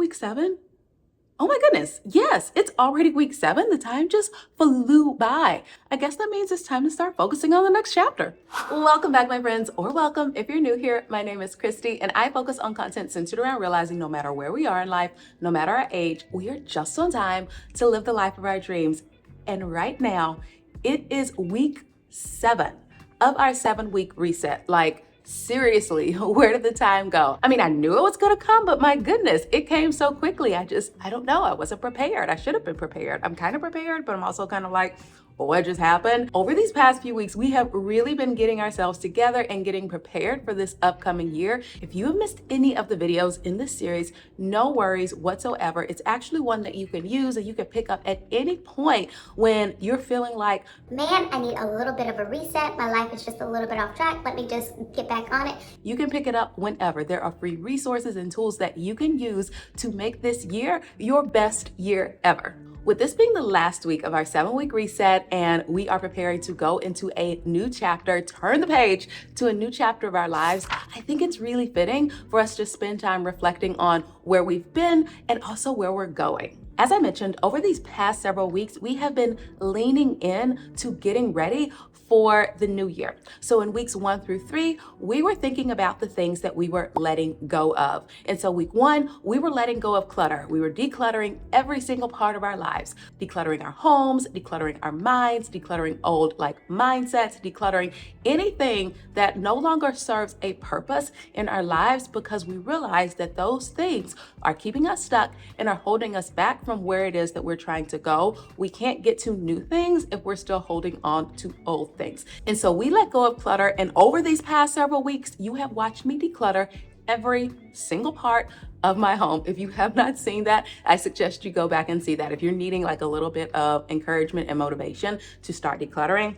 week 7? Oh my goodness, yes, it's already week 7. The time just flew by. I guess that means it's time to start focusing on the next chapter. Welcome back, my friends, or welcome if you're new here. My name is Christy, and I focus on content centered around realizing no matter where we are in life, no matter our age, we are just on time to live the life of our dreams. And right now, it is week 7 of our 7-week reset. Like, seriously, where did the time go? I mean, I knew it was gonna come, but my goodness, it came so quickly. I don't know. I wasn't prepared. I should have been prepared. I'm kind of prepared, but I'm also kind of like, what just happened? Over these past few weeks, we have really been getting ourselves together and getting prepared for this upcoming year. If you have missed any of the videos in this series, no worries whatsoever. It's actually one that you can use and you can pick up at any point when you're feeling like, man, I need a little bit of a reset. My life is just a little bit off track. Let me just get back on it. You can pick it up whenever. There are free resources and tools that you can use to make this year your best year ever. With this being the last week of our 7-week reset, and we are preparing to go into a new chapter, turn the page to a new chapter of our lives, I think it's really fitting for us to spend time reflecting on where we've been and also where we're going. As I mentioned, over these past several weeks, we have been leaning in to getting ready for the new year. So in weeks 1 through 3, we were thinking about the things that we were letting go of. And so week 1, we were letting go of clutter. We were decluttering every single part of our lives, decluttering our homes, decluttering our minds, decluttering old mindsets, decluttering anything that no longer serves a purpose in our lives, because we realized that those things are keeping us stuck and are holding us back from where it is that we're trying to go. We can't get to new things if we're still holding on to old things. And so we let go of clutter. And over these past several weeks, you have watched me declutter every single part of my home. If you have not seen that, I suggest you go back and see that. If you're needing like a little bit of encouragement and motivation to start decluttering,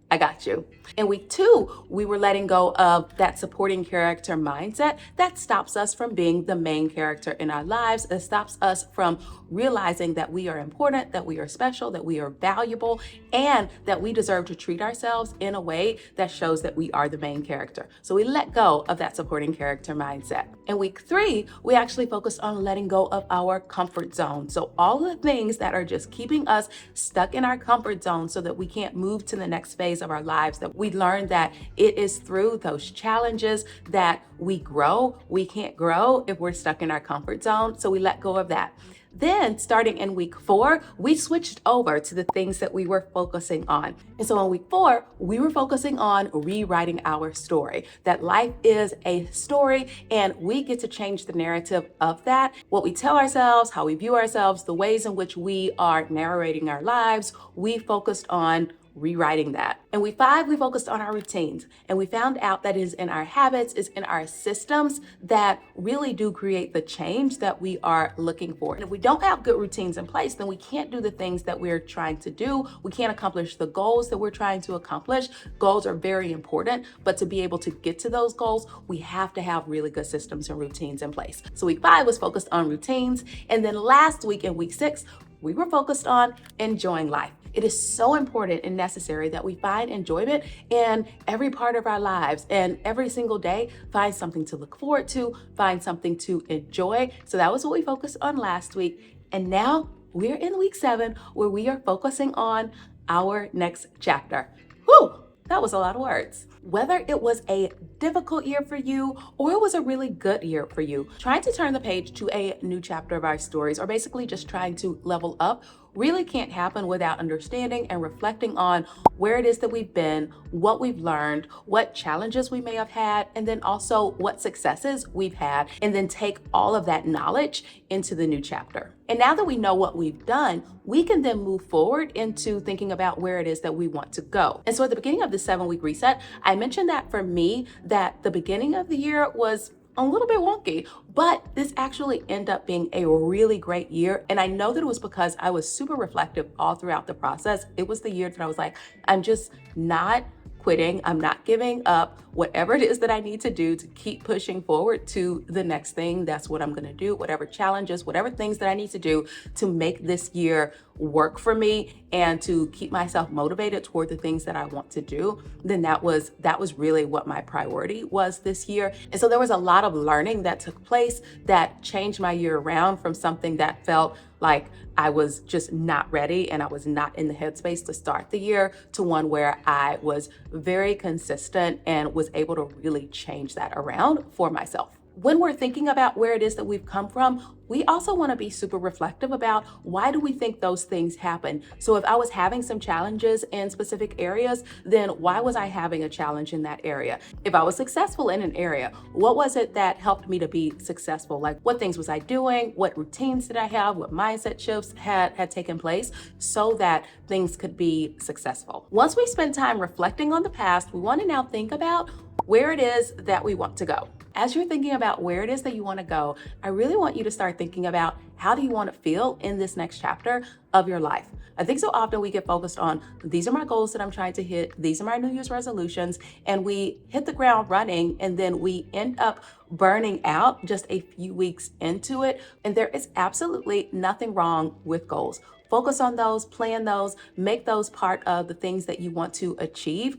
I got you. In week 2, we were letting go of that supporting character mindset that stops us from being the main character in our lives. It stops us from realizing that we are important, that we are special, that we are valuable, and that we deserve to treat ourselves in a way that shows that we are the main character. So we let go of that supporting character mindset. In week 3, we actually focused on letting go of our comfort zone. So all the things that are just keeping us stuck in our comfort zone so that we can't move to the next phase of our lives, that we learned that it is through those challenges that we grow. We can't grow if we're stuck in our comfort zone. So we let go of that. Then starting in week 4, we switched over to the things that we were focusing on. And so in week 4, we were focusing on rewriting our story, that life is a story and we get to change the narrative of that. What we tell ourselves, how we view ourselves, the ways in which we are narrating our lives, we focused on rewriting that. In week 5, we focused on our routines, and we found out that it is in our habits, is in our systems that really do create the change that we are looking for. And if we don't have good routines in place, then we can't do the things that we're trying to do. We can't accomplish the goals that we're trying to accomplish. Goals are very important, but to be able to get to those goals, we have to have really good systems and routines in place. So week 5 was focused on routines. And then last week in week 6, we were focused on enjoying life. It is so important and necessary that we find enjoyment in every part of our lives, and every single day find something to look forward to, find something to enjoy. So that was what we focused on last week. And now we're in week 7 where we are focusing on our next chapter. Whew! That was a lot of words. Whether it was a difficult year for you or it was a really good year for you, trying to turn the page to a new chapter of our stories, or basically just trying to level up, really can't happen without understanding and reflecting on where it is that we've been, what we've learned, what challenges we may have had, and then also what successes we've had, and then take all of that knowledge into the new chapter. And now that we know what we've done, we can then move forward into thinking about where it is that we want to go. And so at the beginning of the 7-week reset, I mentioned that for me, that the beginning of the year was a little bit wonky, but this actually ended up being a really great year. And I know that it was because I was super reflective all throughout the process. It was the year that I was like, I'm just not quitting. I'm not giving up. Whatever it is that I need to do to keep pushing forward to the next thing, that's what I'm going to do. Whatever challenges, whatever things that I need to do to make this year work for me and to keep myself motivated toward the things that I want to do, then that was really what my priority was this year. And so there was a lot of learning that took place that changed my year around from something that felt like I was just not ready and I was not in the headspace to start the year to one where I was very consistent and was able to really change that around for myself. When we're thinking about where it is that we've come from, we also want to be super reflective about why do we think those things happen. So if I was having some challenges in specific areas, then why was I having a challenge in that area? If I was successful in an area, what was it that helped me to be successful? Like what things was I doing? What routines did I have? What mindset shifts had taken place so that things could be successful? Once we spend time reflecting on the past, we want to now think about where it is that we want to go. As you're thinking about where it is that you want to go, I really want you to start thinking about how do you want to feel in this next chapter of your life. I think so often we get focused on these are my goals that I'm trying to hit, these are my New Year's resolutions, and we hit the ground running and then we end up burning out just a few weeks into it. And there is absolutely nothing wrong with goals. Focus on those, plan those, make those part of the things that you want to achieve.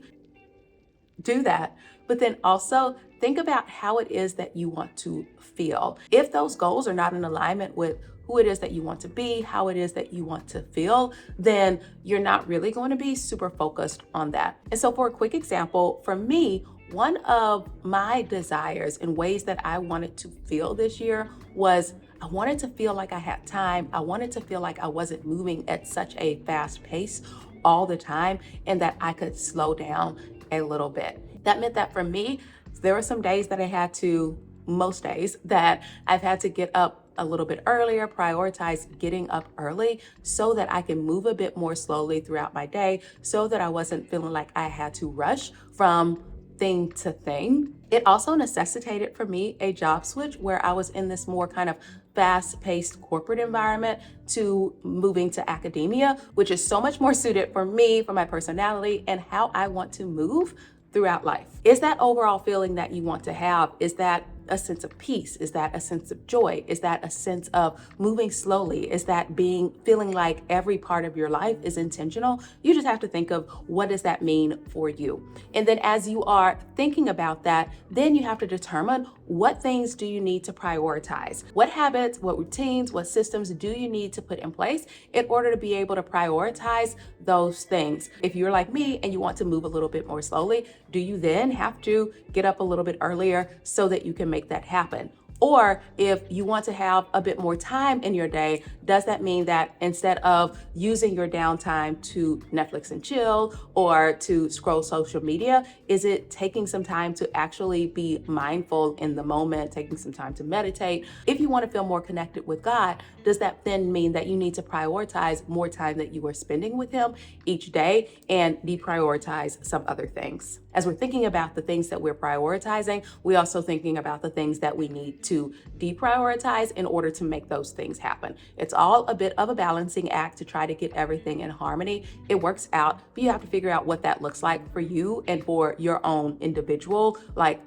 Do that. But then also think about how it is that you want to feel. If those goals are not in alignment with who it is that you want to be, how it is that you want to feel, then you're not really going to be super focused on that. And so for a quick example, for me, one of my desires in ways that I wanted to feel this year was I wanted to feel like I had time. I wanted to feel like I wasn't moving at such a fast pace all the time and that I could slow down a little bit. That meant that for me, there were some days that I had to, most days that I've had to get up a little bit earlier, prioritize getting up early so that I can move a bit more slowly throughout my day so that I wasn't feeling like I had to rush from thing to thing. It also necessitated for me a job switch where I was in this more kind of fast-paced corporate environment to moving to academia, which is so much more suited for me, for my personality, and how I want to move throughout life. Is that overall feeling that you want to have? Is that a sense of peace? Is that a sense of joy? Is that a sense of moving slowly? Is that feeling like every part of your life is intentional? You just have to think of what does that mean for you? And then as you are thinking about that, then you have to determine what things do you need to prioritize? What habits, what routines, what systems do you need to put in place in order to be able to prioritize those things? If you're like me and you want to move a little bit more slowly, do you then have to get up a little bit earlier so that you can make that happen? Or if you want to have a bit more time in your day, does that mean that instead of using your downtime to Netflix and chill or to scroll social media, is it taking some time to actually be mindful in the moment, taking some time to meditate? If you want to feel more connected with God, does that then mean that you need to prioritize more time that you are spending with Him each day and deprioritize some other things? As we're thinking about the things that we're prioritizing, we're also thinking about the things that we need to deprioritize in order to make those things happen. It's all a bit of a balancing act to try to get everything in harmony. It works out, but you have to figure out what that looks like for you and for your own individual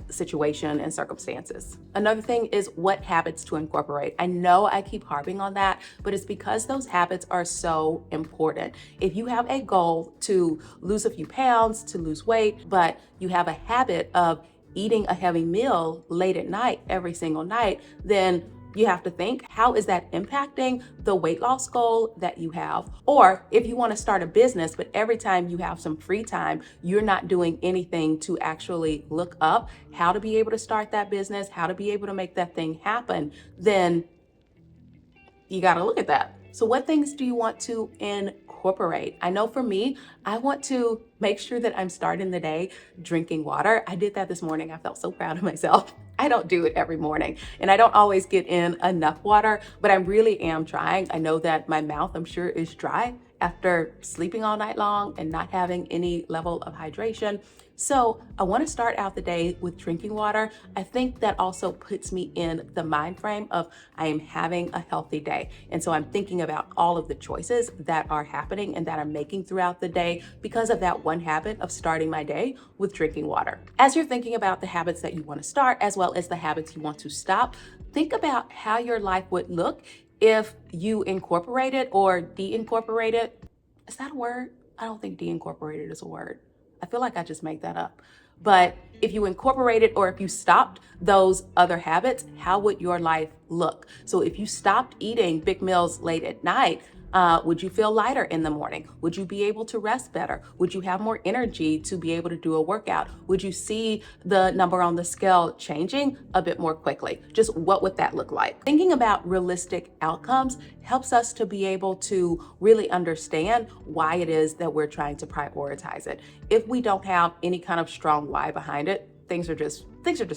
situation and circumstances. Another thing is what habits to incorporate. I know I keep harping on that, but it's because those habits are so important. If you have a goal to lose a few pounds, to lose weight, but you have a habit of eating a heavy meal late at night every single night, then you have to think, how is that impacting the weight loss goal that you have? Or if you want to start a business, but every time you have some free time, you're not doing anything to actually look up how to be able to start that business, how to be able to make that thing happen, then you got to look at that. So what things do you want to incorporate? I know for me, I want to make sure that I'm starting the day drinking water. I did that this morning. I felt so proud of myself. I don't do it every morning and I don't always get in enough water, but I really am trying. I know that my mouth, I'm sure, is dry after sleeping all night long and not having any level of hydration. So I want to start out the day with drinking water. I think that also puts me in the mind frame of I am having a healthy day. And so I'm thinking about all of the choices that are happening and that I'm making throughout the day because of that one habit of starting my day with drinking water. As you're thinking about the habits that you want to start, as well as the habits you want to stop, think about how your life would look if you incorporated or de-incorporated. Is that a word? I don't think de-incorporated is a word. I feel like I just made that up. But if you incorporated or if you stopped those other habits, how would your life look? So if you stopped eating big meals late at night, would you feel lighter in the morning? Would you be able to rest better? Would you have more energy to be able to do a workout? Would you see the number on the scale changing a bit more quickly? Just what would that look like? Thinking about realistic outcomes helps us to be able to really understand why it is that we're trying to prioritize it. If we don't have any kind of strong why behind it, things are just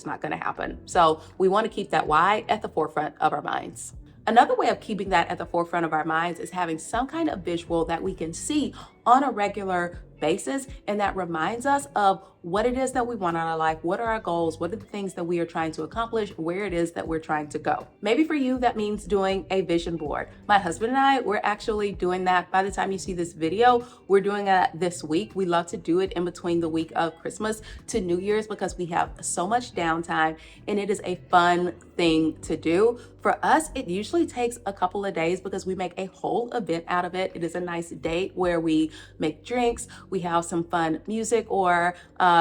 not going to happen. So we want to keep that why at the forefront of our minds. Another way of keeping that at the forefront of our minds is having some kind of visual that we can see on a regular basis, and that reminds us of what it is that we want out of life, what are our goals, what are the things that we are trying to accomplish, where it is that we're trying to go. Maybe for you, that means doing a vision board. My husband and I, we're actually doing that. By the time you see this video, we're doing that this week. We love to do it in between the week of Christmas to New Year's because we have so much downtime and it is a fun thing to do. For us, it usually takes a couple of days because we make a whole event out of it. It is a nice date where we make drinks, we have some fun music or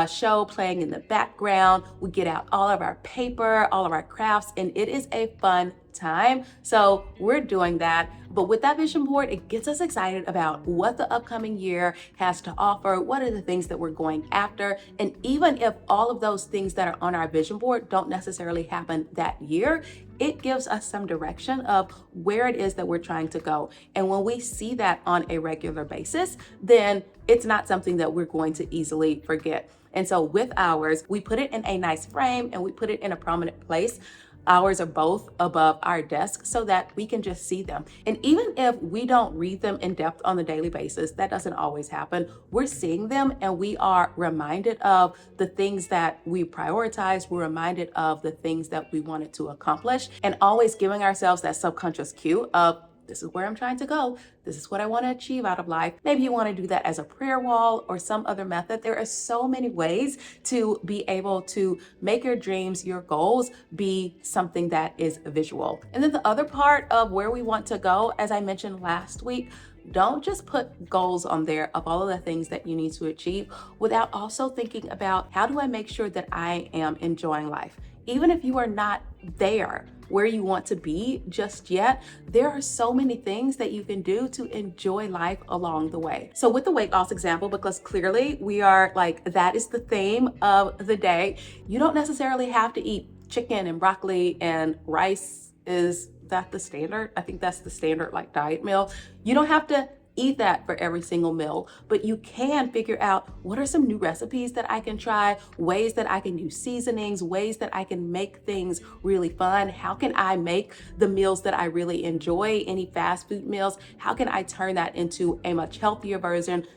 show playing in the background. We get out all of our paper, all of our crafts, and it is a fun time. So we're doing that. But with that vision board, it gets us excited about what the upcoming year has to offer. What are the things that we're going after? And even if all of those things that are on our vision board don't necessarily happen that year, it gives us some direction of where it is that we're trying to go. And when we see that on a regular basis, then it's not something that we're going to easily forget. And so with ours, we put it in a nice frame and we put it in a prominent place. Ours are both above our desk so that we can just see them. And even if we don't read them in depth on a daily basis, that doesn't always happen. We're seeing them and we are reminded of the things that we prioritize. We're reminded of the things that we wanted to accomplish, and always giving ourselves that subconscious cue of this is where I'm trying to go. This is what I want to achieve out of life. Maybe you want to do that as a prayer wall or some other method. There are so many ways to be able to make your dreams, your goals be something that is visual. And then the other part of where we want to go, as I mentioned last week, don't just put goals on there of all of the things that you need to achieve without also thinking about how do I make sure that I am enjoying life? Even if you are not there where you want to be just yet, there are so many things that you can do to enjoy life along the way. So with the weight loss example, because clearly we are like, that is the theme of the day, you don't necessarily have to eat chicken and broccoli and rice. Is that the standard? I think that's the standard like diet meal. You don't have to eat that for every single meal, but you can figure out what are some new recipes that I can try, ways that I can use seasonings, ways that I can make things really fun. How can I make the meals that I really enjoy, any fast food meals? How can I turn that into a much healthier version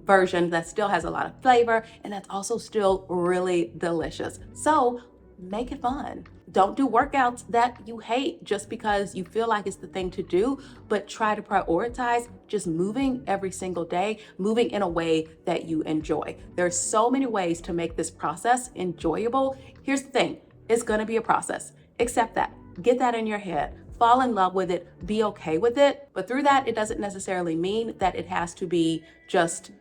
that still has a lot of flavor and that's also still really delicious? So make it fun. Don't do workouts that you hate just because you feel like it's the thing to do, but try to prioritize just moving every single day, moving in a way that you enjoy. There's so many ways to make this process enjoyable. Here's the thing, it's gonna be a process. Accept that, get that in your head. Fall in love with it, be okay with it. But through that, it doesn't necessarily mean that it has to be just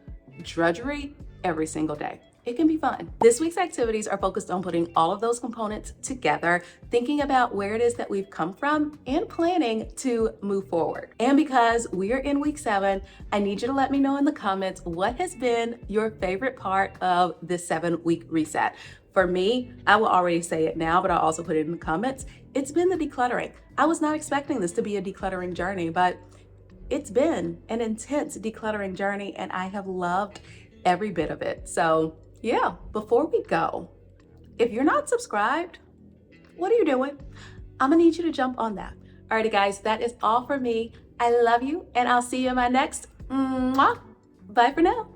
drudgery every single day. It can be fun. This week's activities are focused on putting all of those components together, thinking about where it is that we've come from and planning to move forward. And because we are in week 7, I need you to let me know in the comments what has been your favorite part of this 7-week reset. For me, I will already say it now, but I'll also put it in the comments. It's been the decluttering. I was not expecting this to be a decluttering journey, but it's been an intense decluttering journey and I have loved every bit of it. So yeah, before we go, if you're not subscribed, what are you doing? I'm gonna need you to jump on that. Alrighty guys, that is all for me. I love you and I'll see you in my next. Bye for now.